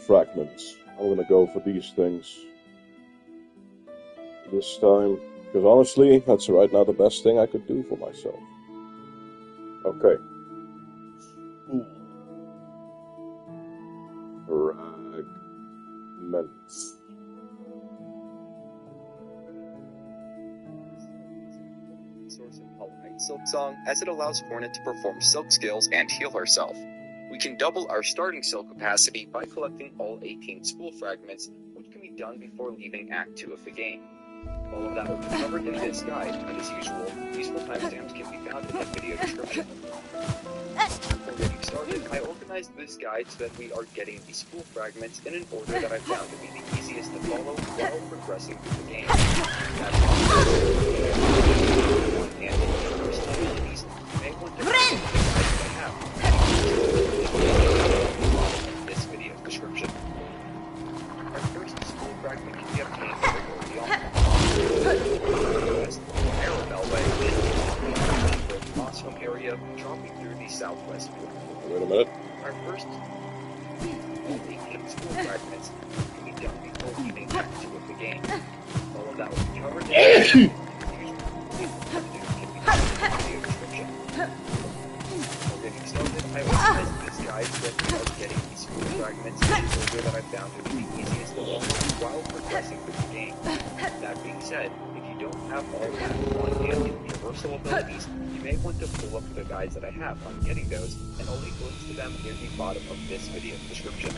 fragments. I'm gonna go for these things this time, because honestly, that's right now the best thing I could do for myself. Okay. Fragments. Source of Knight Silksong, as it allows Hornet to perform silk skills and heal herself. We can double our starting silk capacity by collecting all 18 spool fragments, which can be done before leaving Act 2 of the game. All of that will be covered in this guide, and as usual, useful timestamps can be found in the video description. Before getting started, I organized this guide so that we are getting the spool fragments in an order that I found to be the easiest to follow while progressing through the game. That's and first abilities, you may want to the guide that I have. This video's description. Our first spool fragment can be obtained very early on. West Arabelle Way in the Moss Home area, dropping through the southwest field. Wait a minute. Our first only spool fragments can be done before leaving Act 2 of the game. All of that will be covered in the video description. Before getting started, I organized this guide so that we are getting these spool fragments in an order that I found to be the easiest to follow while progressing through the game. That being said, if you don't have all Act 1 and universal abilities, you may want to pull up the guides that I have on getting those, and I'll leave links to them near the bottom of this video description.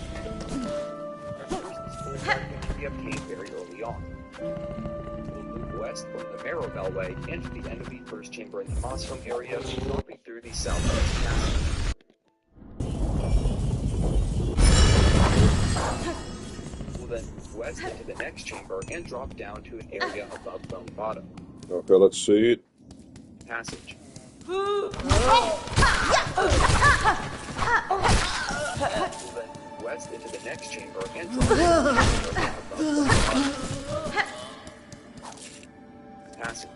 Our first spool fragment can be obtained very early on. We'll move west from the Marrowbell Way and to the end of the first chamber in the Mossroom area, dropping through the southwest passage. We'll then move west into the next chamber and drop down to an area above Bone Bottom. Okay, let's see it. Passage. We'll then move west into the next chamber and drop down to an area above Bone Bottom. Passage.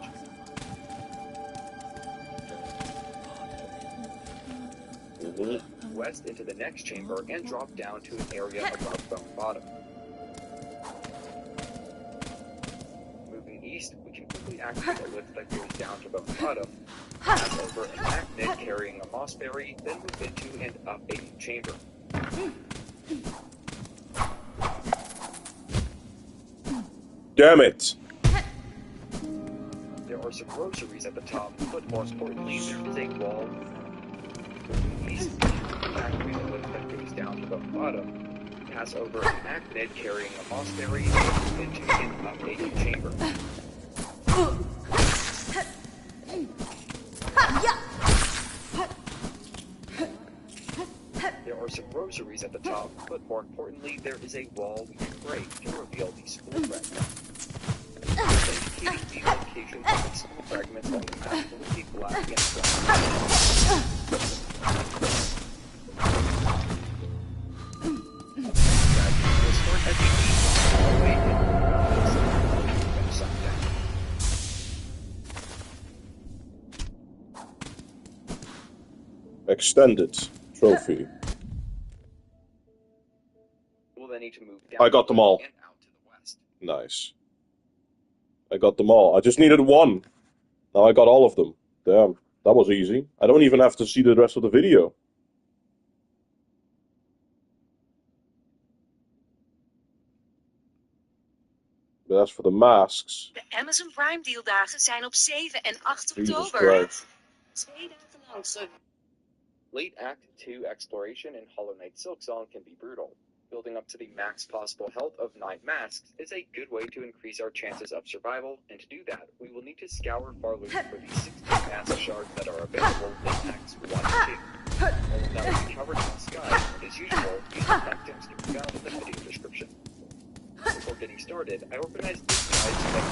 West into the next chamber and drop down to an area above Bone Bottom. Moving east, we can quickly activate a lift that goes down to Bone Bottom, pass over an Achnid carrying a mossberry, then move into and up a new chamber. Damn it! There are some rosaries at the top, but more importantly, there is a wall. Moving east, activate a lift that goes down to Bone Bottom, pass over an Achnid carrying a mossberry, move into and up a new chamber. There are some rosaries at the top, but more importantly, there is a wall we can break to reveal the spool fragment. Indicating the location of the spool fragments on the map will be black and white. We'll start at the east all the way in upside down. Extended trophy. We'll then need to move down I got them all. and out to the west. Nice. I got them all. I just needed one. Now I got all of them. Damn, that was easy. I don't even have to see the rest of the video. But as for the masks... De Amazon Prime dealdagen zijn op 7 en 8 Jesus oktober. Christ. 2 dagen lang. Late Act 2 exploration in Hollow Knight Silksong can be brutal. Building up to the max possible health of 9 masks is a good way to increase our chances of survival, and to do that, we will need to scour Farloop for the 16 mask shards that are available in Acts 1 and 2. All of that will be covered in this guide, and as usual, use the timestamps to be found in the video description. Before getting started, I organized this guide so that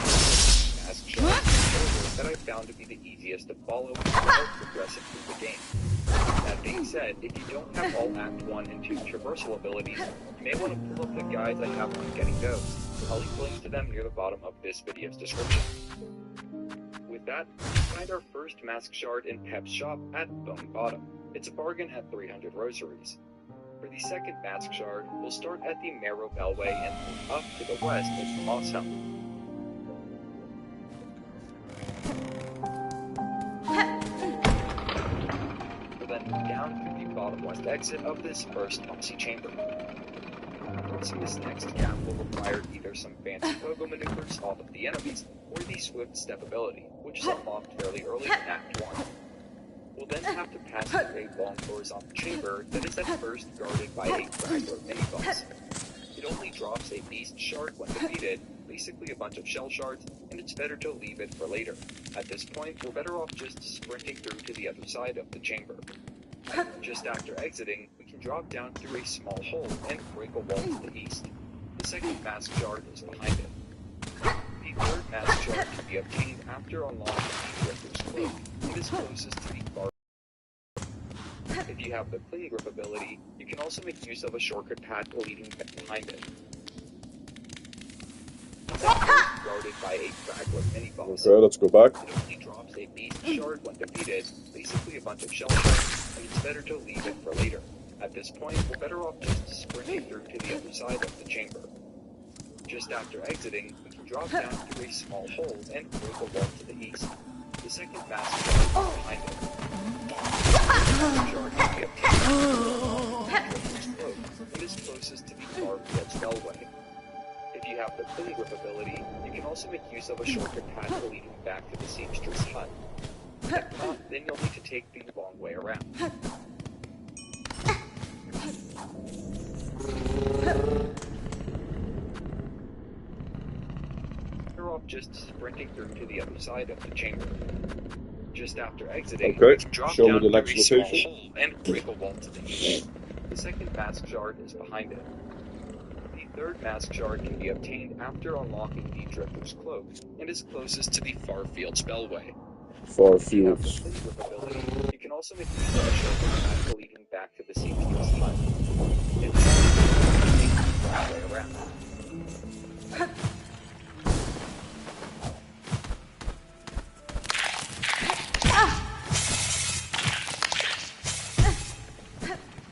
mask shards in order that I found to be the easiest to follow while progressing through the game. That being said, if you don't have all Act 1 and 2 traversal abilities, you may want to pull up the guides I have on getting those. I'll leave links to them near the bottom of this video's description. With that, we find our first mask shard in Pep's shop at Bone Bottom. It's a bargain at 300 rosaries. For the second mask shard, we'll start at the Marrow Bellway and move up to the west into Moss Helm. We'll then move down through the bottom west exit of this first mossy chamber. Crossing this next gap will require either some fancy pogo maneuvers off of the enemies, or the swift step ability, which is unlocked fairly early in Act 1. We'll then have to pass through a long horizontal chamber that is at first guarded by a fragler mini-boss. It only drops a beast shard when defeated, basically a bunch of shell shards, and it's better to leave it for later. At this point, we're better off just sprinting through to the other side of the chamber. Just after exiting, we can drop down through a small hole and break a wall to the east. The second mask shard is behind it. The third mask shard can be obtained after unlocking the Drifter's Cloak, and is closest to the far. If you have the Cling Grip ability, you can also make use of a shortcut path leading behind it. It's guarded by a fraglet mini-boss. Okay, let's go back. It only drops a beast shard when defeated, basically a bunch of shell shards, and it's better to leave it for later. At this point, we're better off just sprinting through to the other side of the chamber. Just after exiting, we can drop down through a small hole and break a wall to the east. The second mask shard is behind it. Shard can be obtained and is closest to the far field spellway. If you have the Cling Grip ability, you can also make use of a shortcut path leading back to the seamstress hut. If not, then you'll need to take the long way around. You're off just sprinting through to the other side of the chamber. Just after exiting, Okay, you can drop show me down the through next a small location. hole and break a wall to the east. The second mask shard is behind it. The third mask shard can be obtained after unlocking the Drifter's Cloak, and is closest to the far field spellway. Far If you have the fields. Cling Grip ability, you can also make use of a shortcut path leading back to the seamstress hut. If not, you can take the long way around.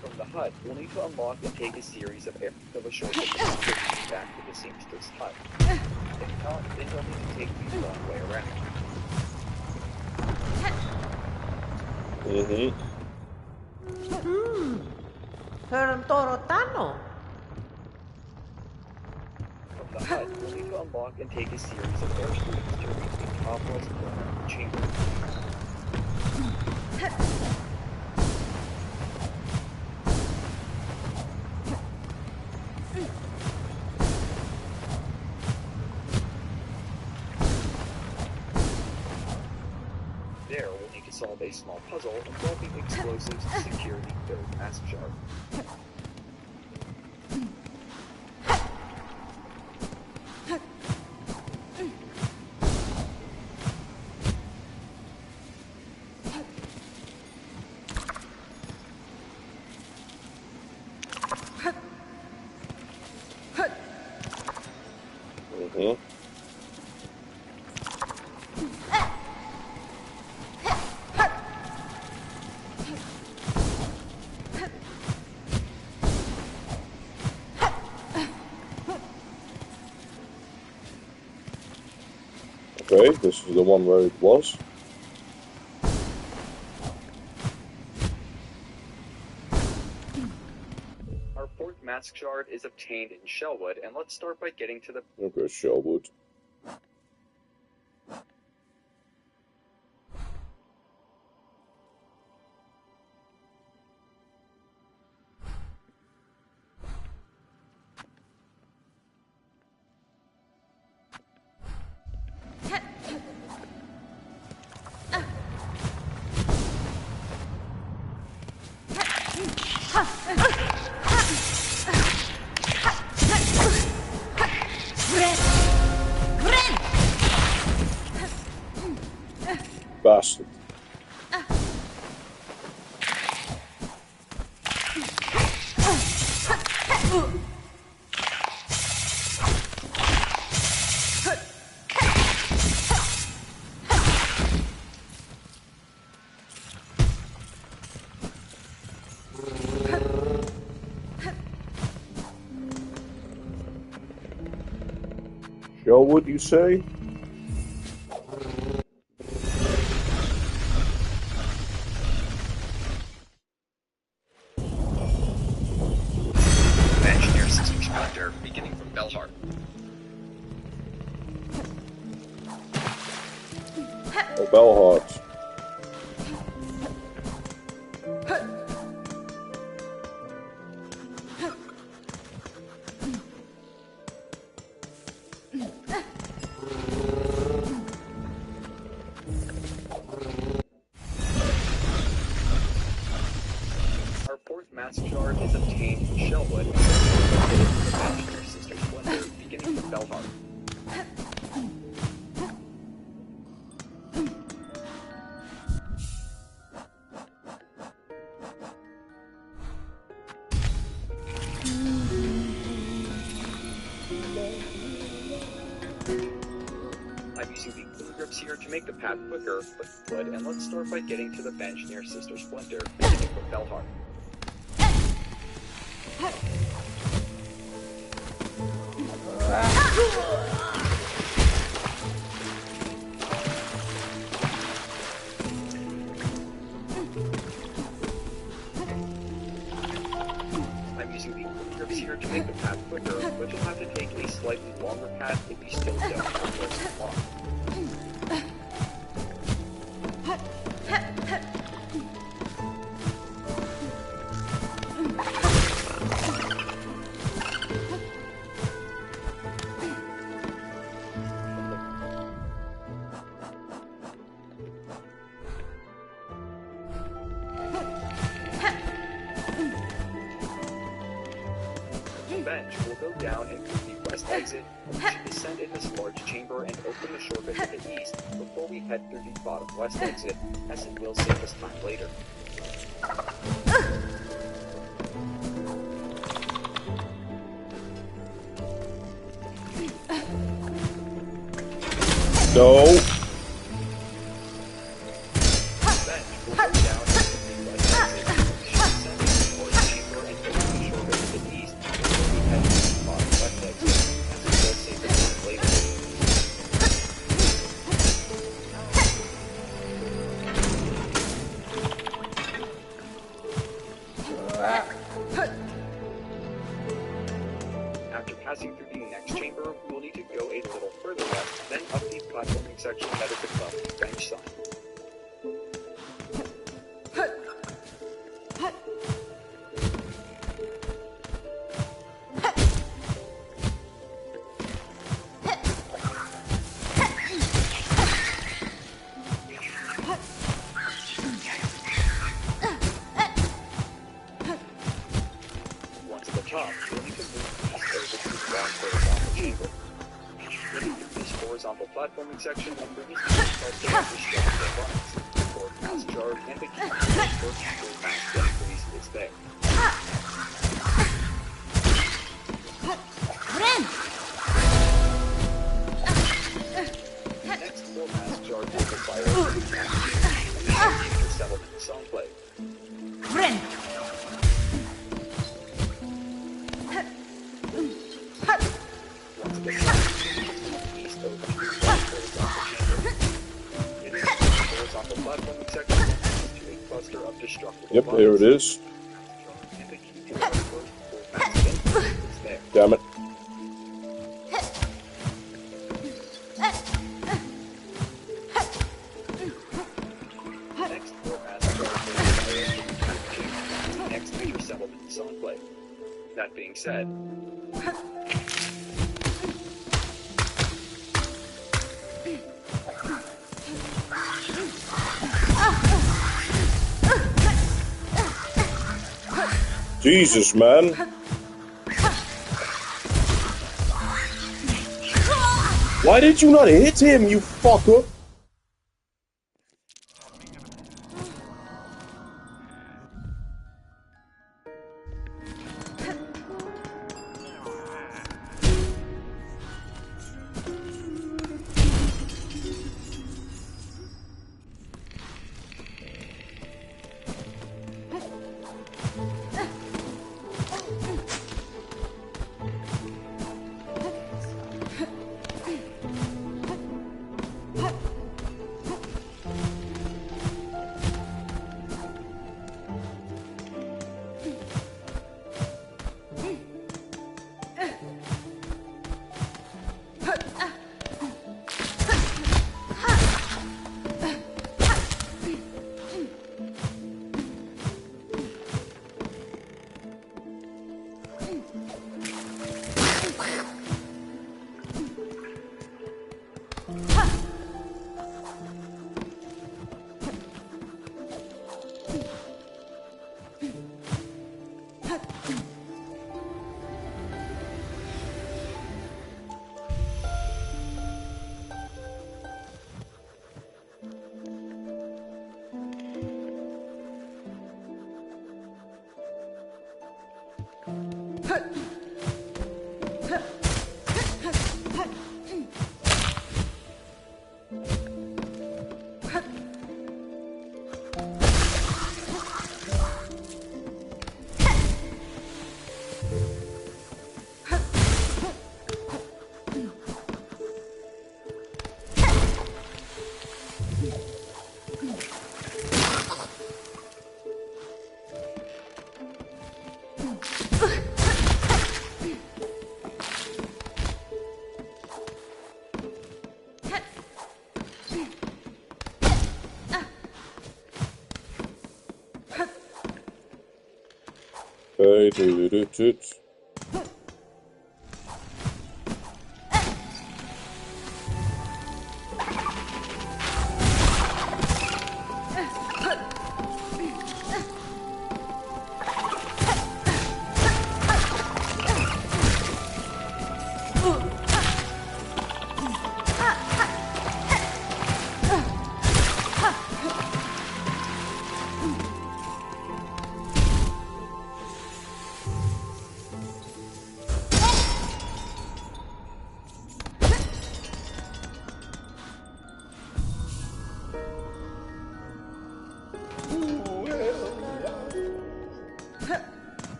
From the hut, we'll need to unlock and take a series of a shortcut path leading back to the seamstress hut. If not, then you'll need to take the long way around. Torotano. From the hut, we'll need to unlock and take a series of airstreams to reach the top west corner of the chamber. There, we'll need to solve a small puzzle involving explosives to secure the third mask shard. Okay, this is the one where it was. Our fourth mask shard is obtained in Shellwood, and let's start by getting to the Okay, Sherwood. Bastard. would you say? Engineer Sister Splinter, beginning from Belhart. Oh, Belhart. Our fourth mask shard is obtained from Shellwood and located in the Engineer Sister Splinter, beginning from Belhart. I'm using the quick grips here to make the path quicker, but good, and let's start by getting to the bench near Sister Splinter, beginning from Belhart. I'm using the quick grips here to make the path quicker, but you'll have to take a slightly longer path if you still don't have close to walk. Bench will go down and through the west exit, and we should descend in this large chamber and open the shortcut to the east before we head through the bottom west exit, as it will save us time later. No. Bench will go down and through the west exit, and we should descend in this large chamber and open the shortcut to the east before we head through the bottom west exit, as it will save us time later. After passing through the next chamber, we will need to go a little further left, then up the platforming section that is above the bench sign. Once at the top, you'll need to move past over to the ground horizontal chamber. Moving through this horizontal platforming section and bring us to the also of the structural lines. The core mask jar and the key to the first mask increase is there. Next, four mask jar will require a mask and the settlement song play. Once the east over to the horizontal chamber. In this horizontal platforming section, to a cluster of destructible Yep, lines. here it is. And the key to our first full mask increase is there. Damn it. Next, four mask jars will require us to return to the next major settlement song play. That being said, Jesus, man. Why did you not hit him, you fucker? Okay,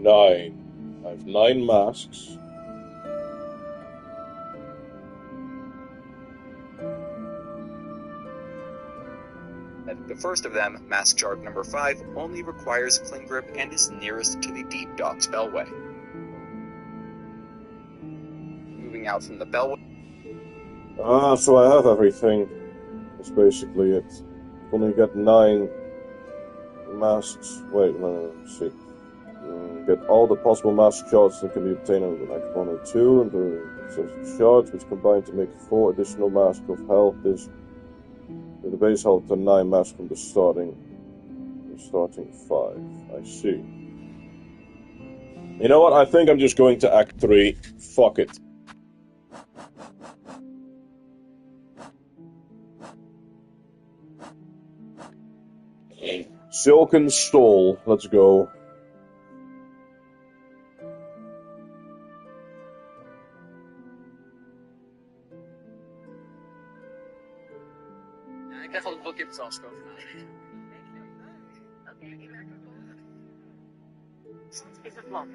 Nine. I have 9 masks. The first of them, Mask Shard number 5, only requires Cling Grip and is nearest to the Deep Dock Spellway. Moving out from the Bellway. Ah, so I have everything. That's basically it. Only get 9 masks. Wait, no, let's see. Get all the possible mask shards that can be obtained over the next 1 or 2, and the shards which combine to make 4 additional masks of health. This with the base health to 9 masks from the starting 5. I see. You know what? I think I'm just going to Act 3. Fuck it. Silken Stall. Let's go. Ja, ik krijg al het boekje op het over. Wat is het plan?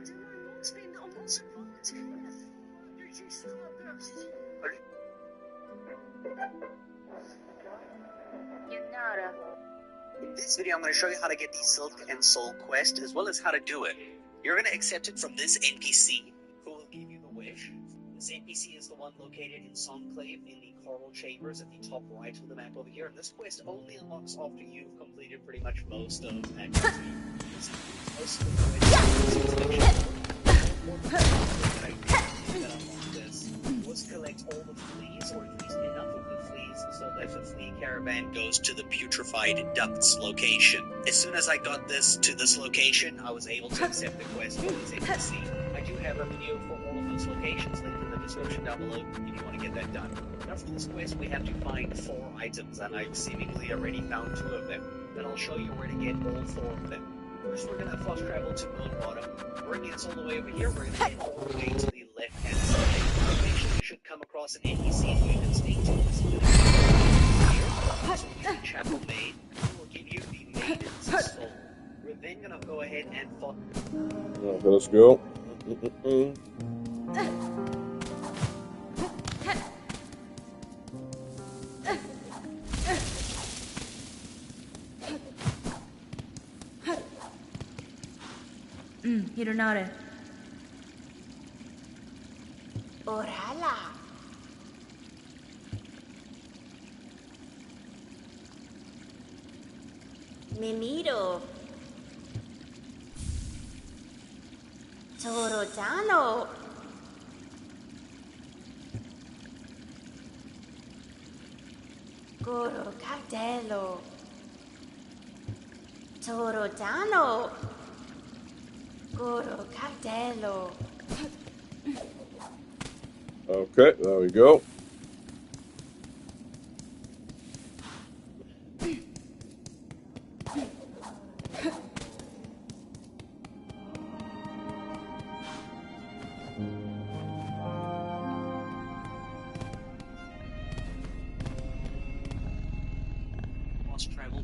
Spinnen om onze boot. In this video, I'm going to show you how to get the Silk and Soul quest, as well as how to do it. You're going to accept it from this NPC, who will give you the wish. This NPC is the one located in Songclave in the Coral Chambers at the top right of the map over here. And this quest only unlocks after you've completed pretty much most of Act 2. Most of the quests was collect all the fleas, or at least enough of the fleas, so that the flea caravan goes to the Putrefied Ducts location. As soon as I got this to this location, I was able to accept the quest from this NPC. I do have a video for all of those locations linked in the description down below if you want to get that done. Now for this quest, we have to find 4 items, and I've seemingly already found 2 of them. Then I'll show you where to get all 4 of them. First, we're going to fast travel to Moon Bottom. Bringing us all the way over here, we're going to get all the way to the left-hand side. Eventually, you should come across an NPC and you can speak to this little here. So the Chapel Maid will give you the Maiden's Soul. We're then going to go ahead and follow. Okay, let's go. Hironare. Orala. Mimiro. Torojano. Goro Cardello. Torojano. Goro Cardello. Okay, there we go.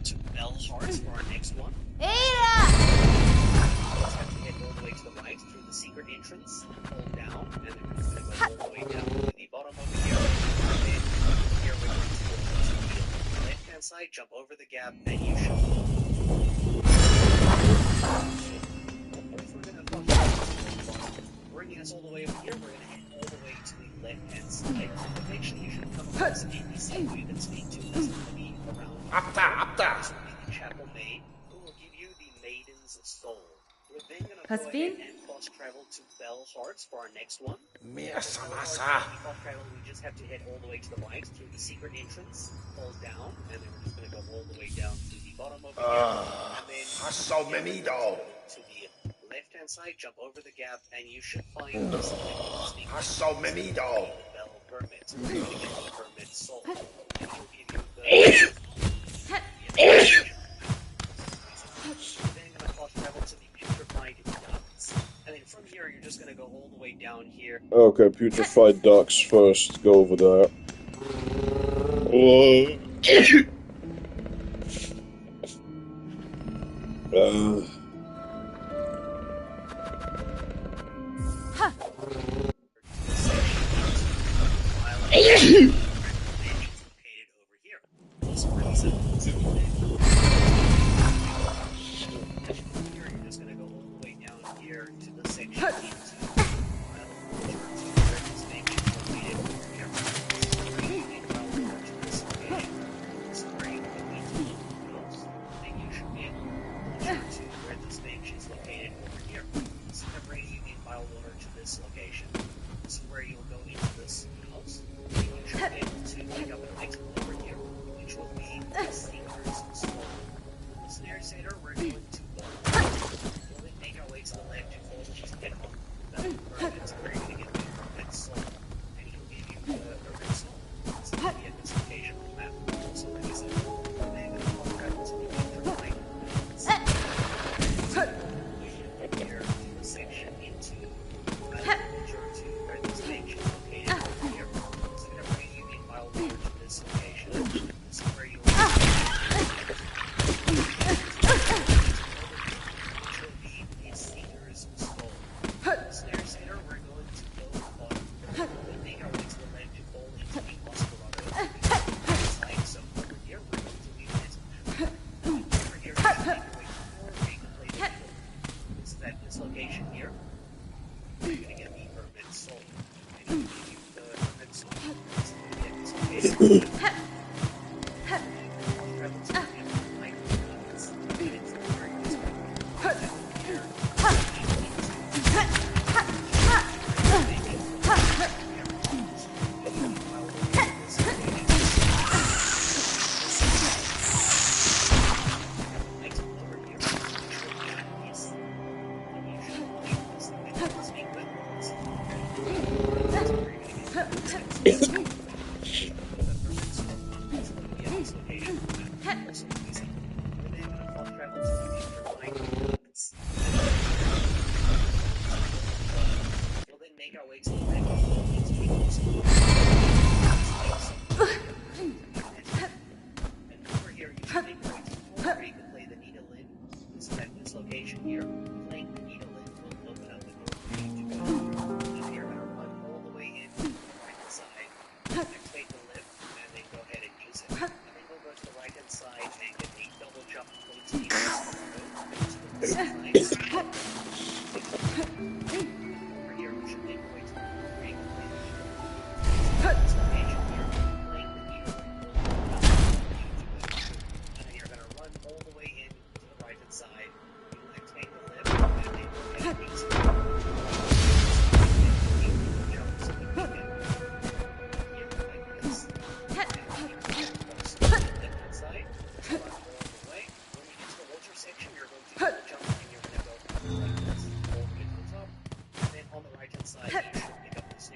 to Bell Hearts for our next one. Yeah! Just have to head all the way to the right through the secret entrance, hold down, and then we're going to go all the way down to the bottom over here. And then here we're going to go to the left-hand side, jump over the gap, and you should. If we're going to bringing us all the way over here, we're going to head all the way to the left-hand side. Eventually, you should come across an NPC who you can speak to. That's going to be around. This will be the chapel maid, who will give you the Maiden's Soul. We're then going to go ahead and cross travel to Bell Hearts for our next one. Cross travel, we just have to head all the way to the right through the secret entrance, hold down, and then we're just going to go all the way down to the bottom over here. And then so many though. To the left-hand side, jump over the gap, and you should find something. So many though. Bell Permit. We're going to get the Permit Soul. And we'll give you the... Then going to cross travel to the Putrefied Ducts. And then from here, you're just going to go all the way down here. Okay, Putrefied Ducts first. Go over there.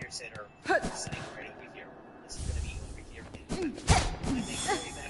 Center sitting right over here. This is going to be over here. And then going back